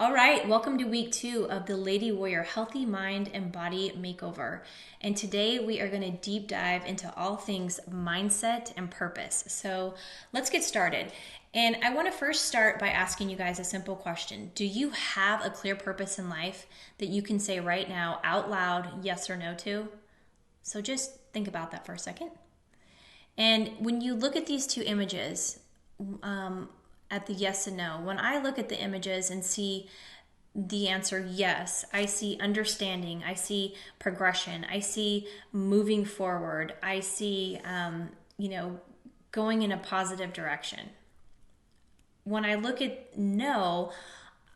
All right, welcome to week 2 of the Lady Warrior Healthy Mind and Body Makeover. And today we are going to deep dive into all things mindset and purpose. So let's get started. And I want to first start by asking you guys a simple question. Do you have a clear purpose in life that you can say right now out loud, yes or no to? So just think about that for a second. And when you look at these two images, at the yes and no, when I look at the images and see the answer yes, I see understanding, I see progression, I see moving forward, I see, going in a positive direction. When I look at no,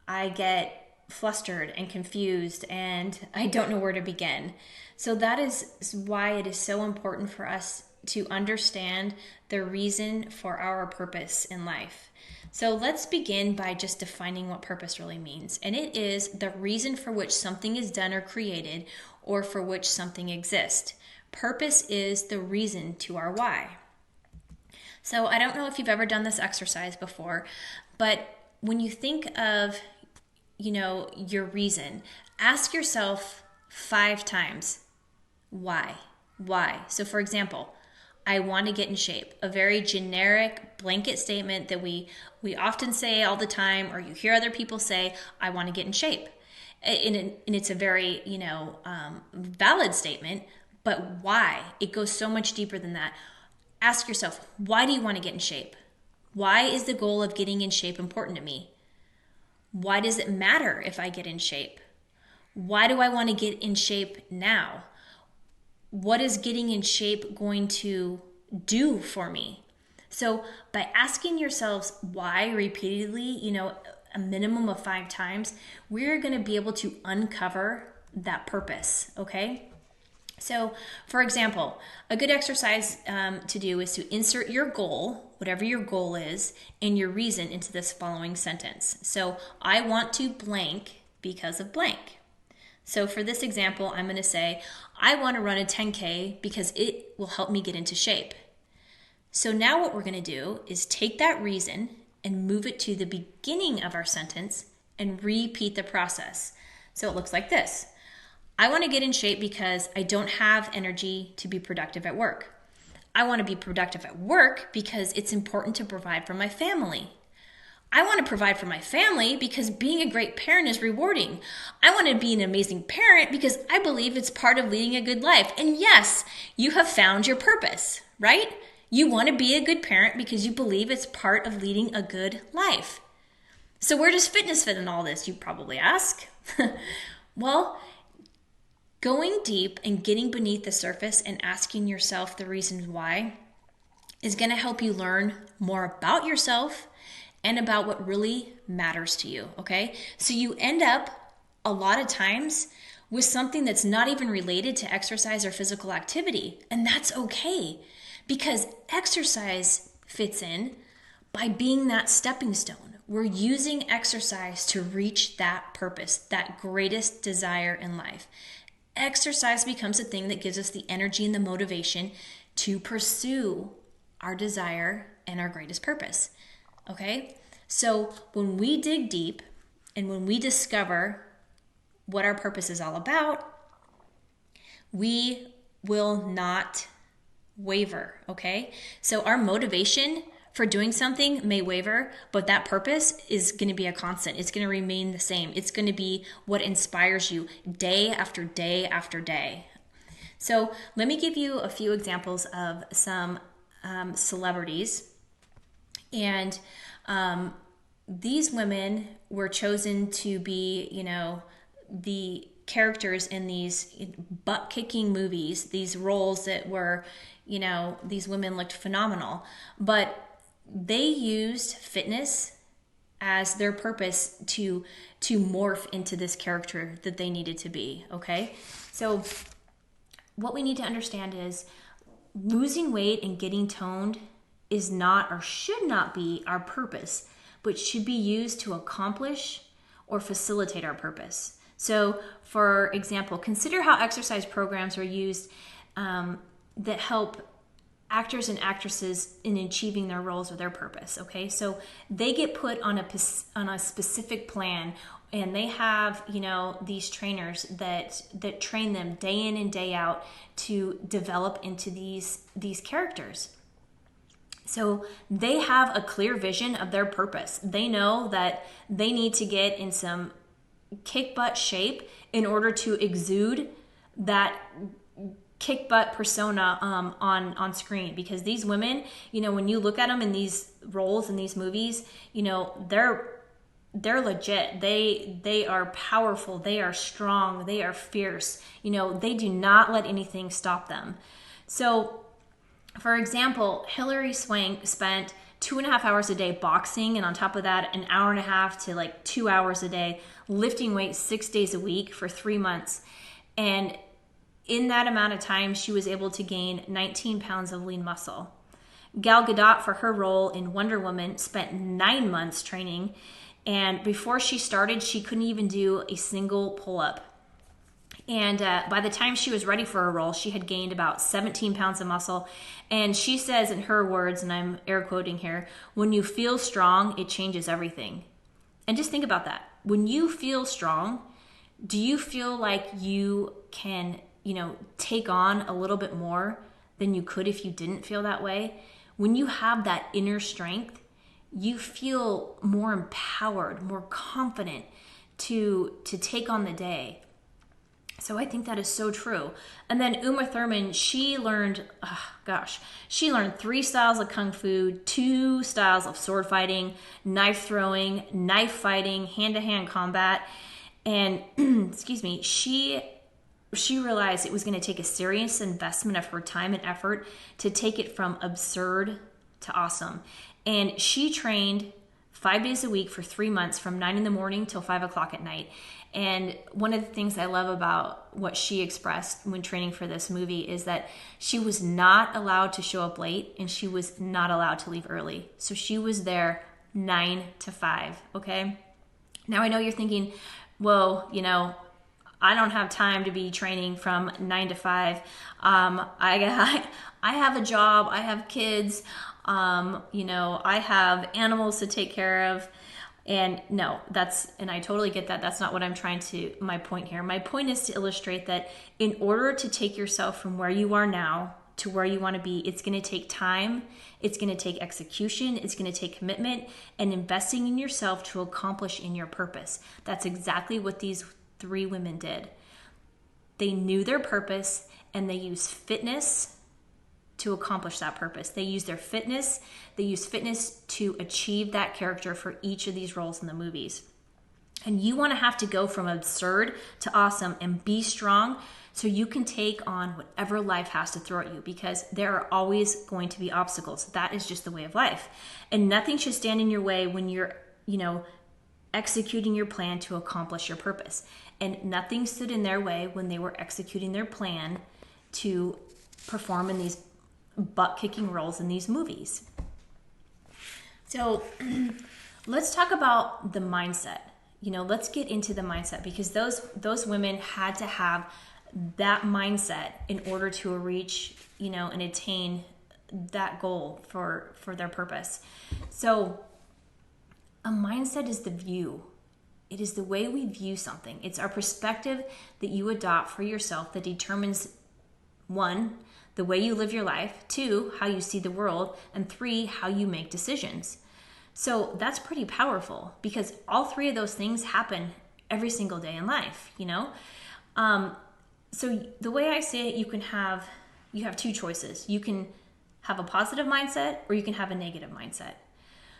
I get flustered and confused and I don't know where to begin. So that is why it is so important for us to understand the reason for our purpose in life. So let's begin by just defining what purpose really means. And it is the reason for which something is done or created, or for which something exists. Purpose is the reason to our why. So I don't know if you've ever done this exercise before, but when you think of, your reason, ask yourself 5 times, why? Why? So for example, I want to get in shape. A very generic blanket statement that we often say all the time, or you hear other people say, I want to get in shape. And it's a very, valid statement, but why? It goes so much deeper than that. Ask yourself, why do you want to get in shape? Why is the goal of getting in shape important to me? Why does it matter if I get in shape? Why do I want to get in shape now? What is getting in shape going to do for me? So by asking yourselves why repeatedly, a minimum of 5 times, we're going to be able to uncover that purpose, okay? So for example, a good exercise to do is to insert your goal, whatever your goal is, and your reason into this following sentence. So I want to blank because of blank. So for this example, I'm going to say, I want to run a 10K because it will help me get into shape. So now what we're going to do is take that reason and move it to the beginning of our sentence and repeat the process. So it looks like this. I want to get in shape because I don't have energy to be productive at work. I want to be productive at work because it's important to provide for my family. I want to provide for my family because being a great parent is rewarding. I want to be an amazing parent because I believe it's part of leading a good life. And yes, you have found your purpose, right? You want to be a good parent because you believe it's part of leading a good life. So where does fitness fit in all this, you probably ask? Well, going deep and getting beneath the surface and asking yourself the reasons why is going to help you learn more about yourself and about what really matters to you, okay? So you end up a lot of times with something that's not even related to exercise or physical activity, and that's okay because exercise fits in by being that stepping stone. We're using exercise to reach that purpose, that greatest desire in life. Exercise becomes a thing that gives us the energy and the motivation to pursue our desire and our greatest purpose. Okay, so when we dig deep and when we discover what our purpose is all about, we will not waver, okay? So our motivation for doing something may waver, but that purpose is going to be a constant. It's going to remain the same. It's going to be what inspires you day after day after day. So let me give you a few examples of some celebrities. And these women were chosen to be, the characters in these butt-kicking movies, these roles that were, these women looked phenomenal. But they used fitness as their purpose to morph into this character that they needed to be, okay? So what we need to understand is losing weight and getting toned is not or should not be our purpose, but should be used to accomplish or facilitate our purpose. So, for example, consider how exercise programs are used that help actors and actresses in achieving their roles or their purpose. Okay, so they get put on a specific plan, and they have, you know, these trainers that train them day in and day out to develop into these characters. So they have a clear vision of their purpose. They know that they need to get in some kick butt shape in order to exude that kick butt persona on screen, because these women, you know, when you look at them in these roles in these movies, you know, they're legit. They are powerful, they are strong, they are fierce. You know, they do not let anything stop them. So for example, Hilary Swank spent 2.5 hours a day boxing, and on top of that, an hour and a half to like 2 hours a day lifting weights 6 days a week for 3 months. And in that amount of time, she was able to gain 19 pounds of lean muscle. Gal Gadot, for her role in Wonder Woman, spent 9 months training, and before she started, she couldn't even do a single pull-up. And by the time she was ready for her role, she had gained about 17 pounds of muscle. And she says in her words, and I'm air quoting here, "When you feel strong, it changes everything." And just think about that. When you feel strong, do you feel like you can, you know, take on a little bit more than you could if you didn't feel that way? When you have that inner strength, you feel more empowered, more confident to take on the day. So I think that is so true. And then Uma Thurman, she learned 3 styles of Kung Fu, 2 styles of sword fighting, knife throwing, knife fighting, hand-to-hand combat. And, excuse me, she realized it was going to take a serious investment of her time and effort to take it from absurd to awesome. And she trained 5 days a week for 3 months, from 9 in the morning till 5 o'clock at night. And one of the things I love about what she expressed when training for this movie is that she was not allowed to show up late, and she was not allowed to leave early. So she was there 9 to 5, okay? Now I know you're thinking, well, you know, I don't have time to be training from 9 to 5. I have a job, I have kids, you know, I have animals to take care of. And no, and I totally get that. That's not what my point here. My point is to illustrate that in order to take yourself from where you are now to where you want to be, it's going to take time, it's going to take execution, it's going to take commitment and investing in yourself to accomplish in your purpose. That's exactly what these 3 women did. They knew their purpose, and they used fitness to accomplish that purpose. They use their fitness, they use fitness to achieve that character for each of these roles in the movies. And you want to have to go from absurd to awesome and be strong so you can take on whatever life has to throw at you, because there are always going to be obstacles. That is just the way of life. And nothing should stand in your way when you're, you know, executing your plan to accomplish your purpose. And nothing stood in their way when they were executing their plan to perform in these butt-kicking roles in these movies. So let's talk about the mindset. You know, let's get into the mindset, because those women had to have that mindset in order to reach, you know, and attain that goal for their purpose. So a mindset is the view. It is the way we view something. It's our perspective that you adopt for yourself that determines, 1, the way you live your life, 2, how you see the world, and 3, how you make decisions. So that's pretty powerful, because all 3 of those things happen every single day in life, you know? So the way I say it, you have 2 choices. You can have a positive mindset, or you can have a negative mindset.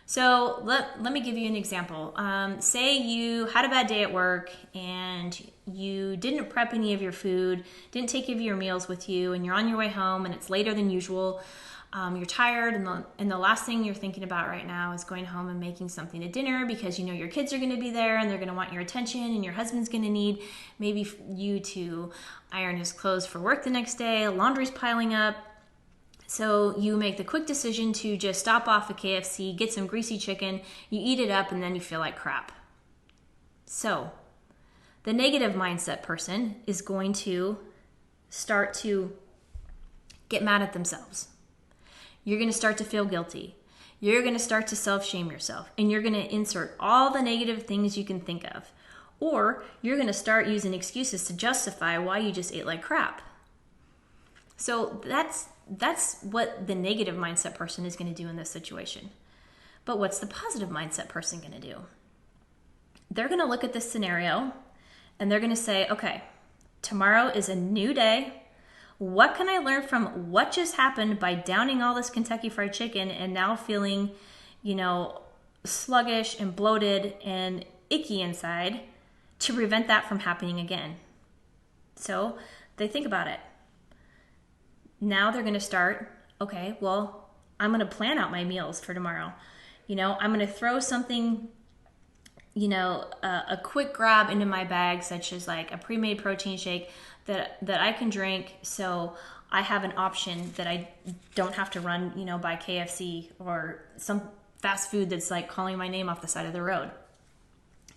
So let me give you an example. Say you had a bad day at work and you didn't prep any of your food, didn't take any of your meals with you, and you're on your way home and it's later than usual. You're tired, and the last thing you're thinking about right now is going home and making something to dinner, because you know your kids are going to be there and they're going to want your attention, and your husband's going to need maybe you to iron his clothes for work the next day. Laundry's piling up. So you make the quick decision to just stop off at KFC, get some greasy chicken, you eat it up, and then you feel like crap. So the negative mindset person is going to start to get mad at themselves. you're going to start to feel guilty. You're going to start to self-shame yourself, and you're going to insert all the negative things you can think of. Or you're going to start using excuses to justify why you just ate like crap. So that's what the negative mindset person is going to do in this situation. But what's the positive mindset person going to do? They're going to look at this scenario and they're going to say, okay, tomorrow is a new day. What can I learn from what just happened by downing all this Kentucky Fried Chicken and now feeling, sluggish and bloated and icky inside to prevent that from happening again? So they think about it. Now they're going to start, okay, well, I'm going to plan out my meals for tomorrow. I'm going to throw something, a quick grab into my bag, such as like a pre-made protein shake that I can drink, so I have an option that I don't have to run, by KFC or some fast food that's like calling my name off the side of the road.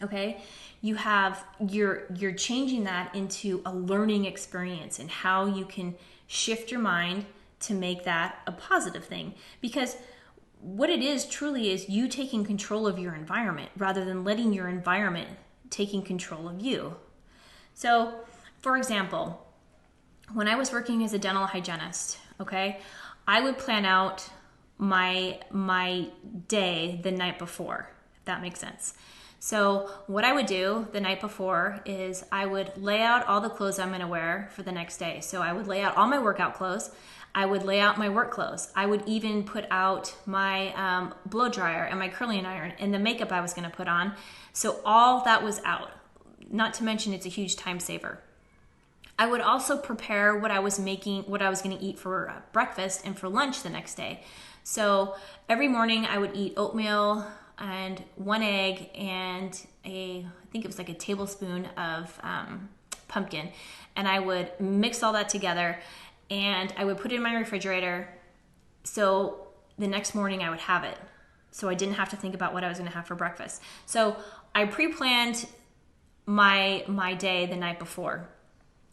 Okay, you're changing that into a learning experience and how you can shift your mind to make that a positive thing. Because what it is truly is you taking control of your environment rather than letting your environment taking control of you. So, for example, when I was working as a dental hygienist, okay, I would plan out my day the night before, if that makes sense. So what I would do the night before is I would lay out all the clothes I'm going to wear for the next day. So I would lay out all my workout clothes. I would lay out my work clothes. I would even put out my blow dryer and my curling iron and the makeup I was going to put on. So all that was out. Not to mention it's a huge time saver. I would also prepare what I was going to eat for breakfast and for lunch the next day. So every morning I would eat oatmeal and 1 egg and I think it was like a tablespoon of pumpkin. And I would mix all that together and I would put it in my refrigerator. So the next morning I would have it. So I didn't have to think about what I was going to have for breakfast. So I pre-planned my day the night before,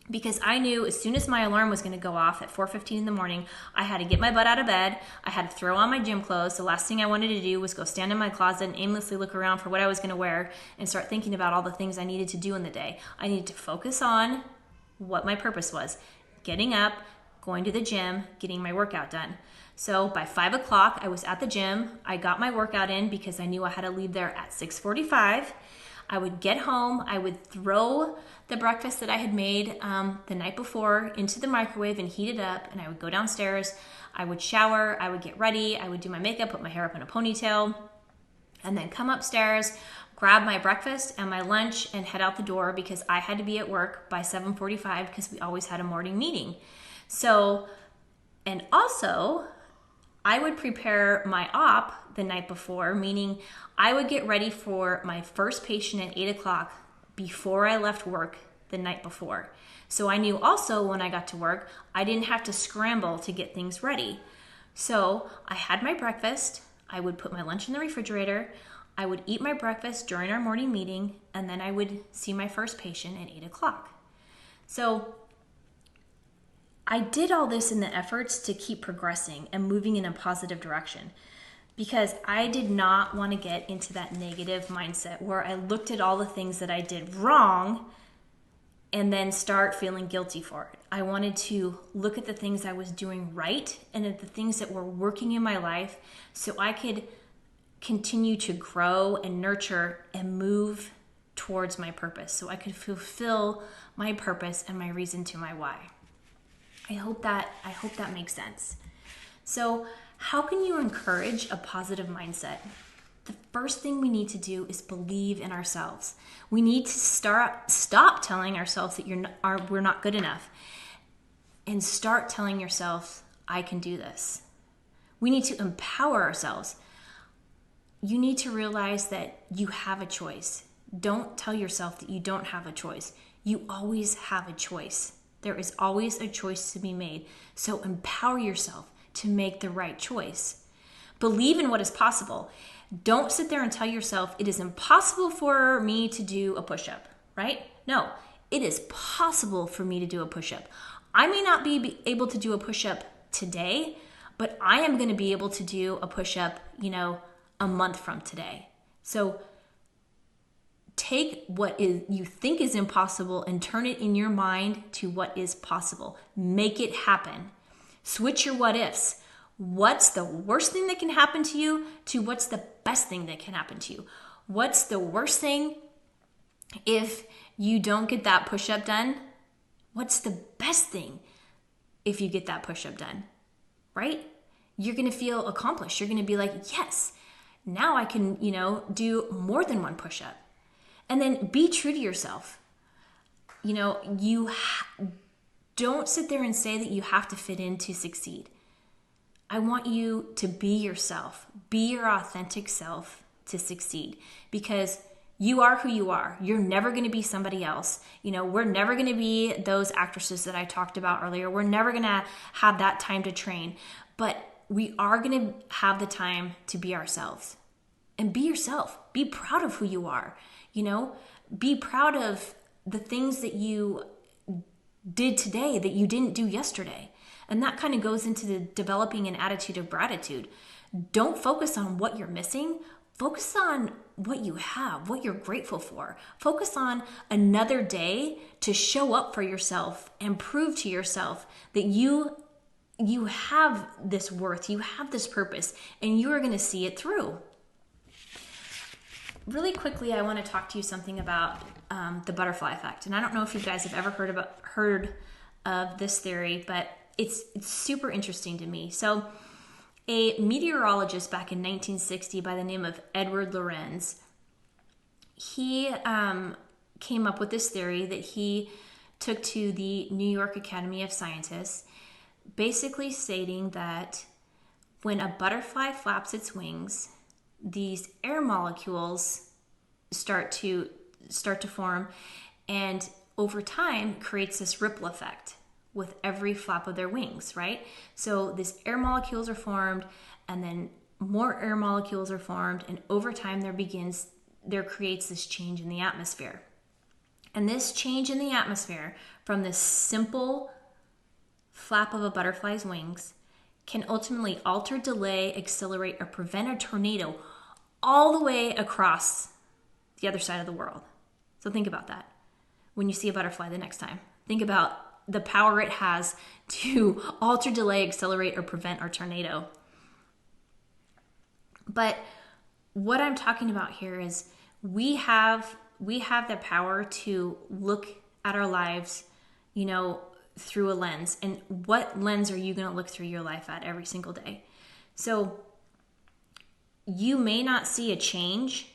because I knew as soon as my alarm was going to go off at 4:15 in the morning, I had to get my butt out of bed. I had to throw on my gym clothes. The last thing I wanted to do was go stand in my closet and aimlessly look around for what I was going to wear and start thinking about all the things I needed to do in the day. I needed to focus on what my purpose was: getting up, going to the gym, getting my workout done. So by 5 o'clock, I was at the gym. I got my workout in because I knew I had to leave there at 6:45. I would get home, I would throw the breakfast that I had made the night before into the microwave and heat it up, and I would go downstairs, I would shower, I would get ready, I would do my makeup, put my hair up in a ponytail, and then come upstairs, grab my breakfast and my lunch and head out the door because I had to be at work by 7:45 because we always had a morning meeting. So, and also, I would prepare my op the night before, meaning I would get ready for my first patient at 8 o'clock before I left work the night before. So I knew also when I got to work, I didn't have to scramble to get things ready. So I had my breakfast, I would put my lunch in the refrigerator, I would eat my breakfast during our morning meeting, and then I would see my first patient at 8 o'clock. So I did all this in the efforts to keep progressing and moving in a positive direction, because I did not want to get into that negative mindset where I looked at all the things that I did wrong and then start feeling guilty for it. I wanted to look at the things I was doing right and at the things that were working in my life so I could continue to grow and nurture and move towards my purpose, so I could fulfill my purpose and my reason to my why. I hope that makes sense. So how can you encourage a positive mindset? The first thing we need to do is believe in ourselves. We need to stop telling ourselves that we're not good enough and start telling yourself, I can do this. We need to empower ourselves. You need to realize that you have a choice. Don't tell yourself that you don't have a choice. You always have a choice. There is always a choice to be made. So empower yourself to make the right choice. Believe in what is possible. Don't sit there and tell yourself it is impossible for me to do a push-up, right? No, it is possible for me to do a push-up. I may not be able to do a push-up today, but I am going to be able to do a push-up, a month from today. So take what you think is impossible and turn it in your mind to what is possible. Make it happen. Switch your what ifs. What's the worst thing that can happen to you to what's the best thing that can happen to you? What's the worst thing if you don't get that push-up done? What's the best thing if you get that push-up done, right? You're going to feel accomplished. You're going to be like, yes, now I can, do more than one push-up. And then be true to yourself. Don't sit there and say that you have to fit in to succeed. I want you to be yourself. Be your authentic self to succeed, because you are who you are. You're never going to be somebody else. We're never going to be those actresses that I talked about earlier. We're never going to have that time to train, but we are going to have the time to be ourselves. And be yourself. Be proud of who you are. Be proud of the things that you did today that you didn't do yesterday. And that kind of goes into the developing an attitude of gratitude. Don't focus on what you're missing. Focus on what you have, what you're grateful for. Focus on another day to show up for yourself and prove to yourself that you have this worth, you have this purpose, and you are going to see it through. Really quickly, I want to talk to you something about the butterfly effect. And I don't know if you guys have ever heard of this theory, but it's super interesting to me. So a meteorologist back in 1960 by the name of Edward Lorenz, he came up with this theory that he took to the New York Academy of Scientists, basically stating that when a butterfly flaps its wings, these air molecules start to form, and over time creates this ripple effect with every flap of their wings, right? So these air molecules are formed, and then more air molecules are formed, and over time there creates this change in the atmosphere. And this change in the atmosphere from this simple flap of a butterfly's wings can ultimately alter, delay, accelerate, or prevent a tornado all the way across the other side of the world. So think about that. When you see a butterfly the next time, think about the power it has to alter, delay, accelerate, or prevent our tornado. But what I'm talking about here is we have the power to look at our lives, through a lens. And what lens are you going to look through your life at every single day? So you may not see a change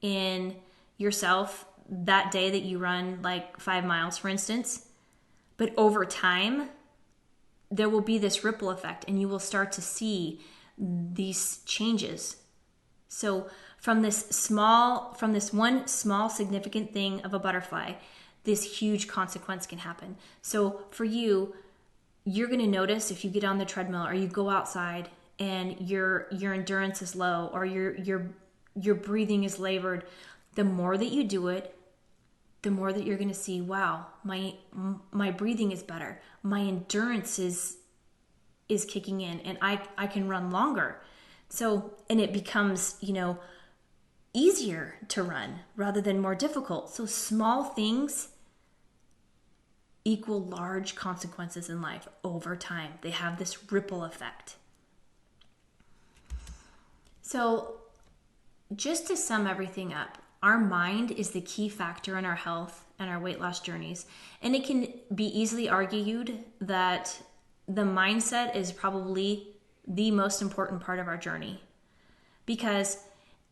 in yourself that day that you run like 5 miles, for instance. But over time, there will be this ripple effect, and you will start to see these changes. So from this one small significant thing of a butterfly, this huge consequence can happen. So for you, you're going to notice if you get on the treadmill or you go outside and your endurance is low, or your breathing is labored, the more that you do it, the more that you're going to see, wow, my breathing is better. My endurance is kicking in, and I can run longer. So, and it becomes, easier to run rather than more difficult. So small things equal large consequences in life over time. They have this ripple effect. So just to sum everything up, our mind is the key factor in our health and our weight loss journeys. And it can be easily argued that the mindset is probably the most important part of our journey. Because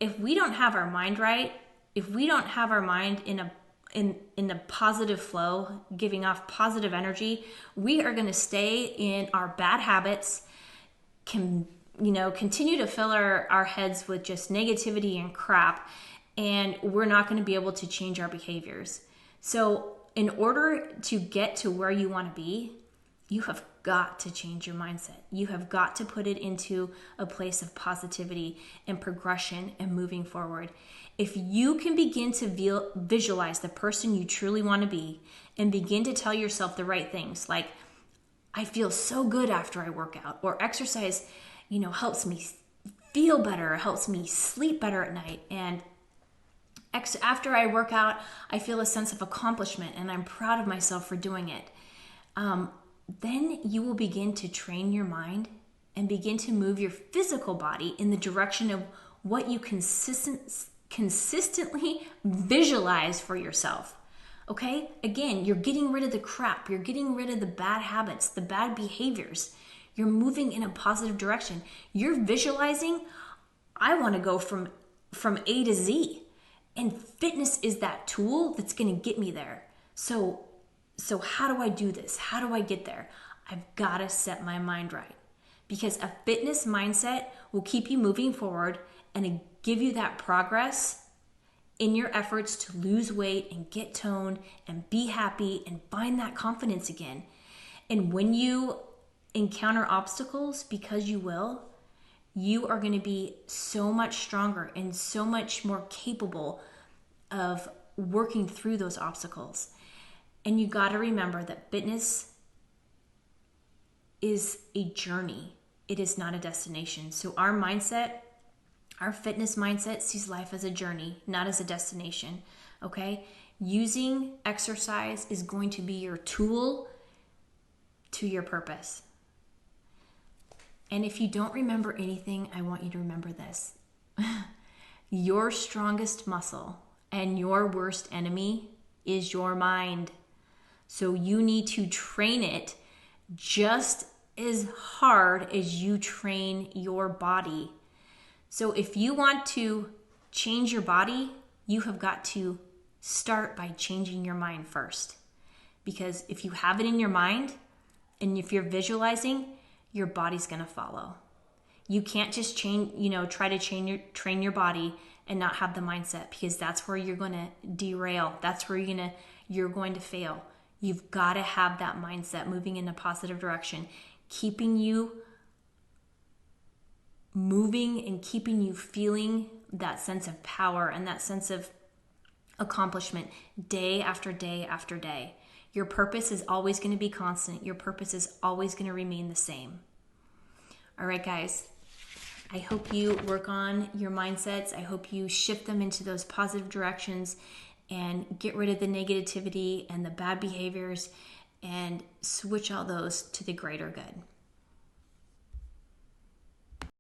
if we don't have our mind right, if we don't have our mind in a positive flow, giving off positive energy, we are going to stay in our bad habits, continue to fill our heads with just negativity and crap, and we're not going to be able to change our behaviors. So in order to get to where you want to be, you have got to change your mindset. You have got to put it into a place of positivity and progression and moving forward. If you can begin to visualize the person you truly want to be and begin to tell yourself the right things, like, I feel so good after I work out, or exercise, helps me feel better, helps me sleep better at night. And after I work out, I feel a sense of accomplishment and I'm proud of myself for doing it. Then you will begin to train your mind and begin to move your physical body in the direction of what you consistently visualize for yourself. Okay? Again, you're getting rid of the crap. You're getting rid of the bad habits, the bad behaviors. You're moving in a positive direction. You're visualizing, I want to go from A to Z. And fitness is that tool that's going to get me there. So how do I do this? How do I get there? I've got to set my mind right. Because a fitness mindset will keep you moving forward and give you that progress in your efforts to lose weight and get toned and be happy and find that confidence again. And when you encounter obstacles, because you will, you are going to be so much stronger and so much more capable of working through those obstacles. And you got to remember that fitness is a journey. It is not a destination. So our mindset, our fitness mindset, sees life as a journey, not as a destination. Okay? Using exercise is going to be your tool to your purpose. And if you don't remember anything, I want you to remember this. Your strongest muscle and your worst enemy is your mind. So you need to train it just as hard as you train your body. So if you want to change your body, you have got to start by changing your mind first. Because if you have it in your mind and if you're visualizing, your body's going to follow. You can't just try to train your body and not have the mindset, because that's where you're going to derail. That's where you're going to fail. You've got to have that mindset moving in a positive direction, keeping you moving and keeping you feeling that sense of power and that sense of accomplishment day after day after day. Your purpose is always going to be constant. Your purpose is always going to remain the same. All right, guys. I hope you work on your mindsets. I hope you shift them into those positive directions and get rid of the negativity and the bad behaviors and switch all those to the greater good.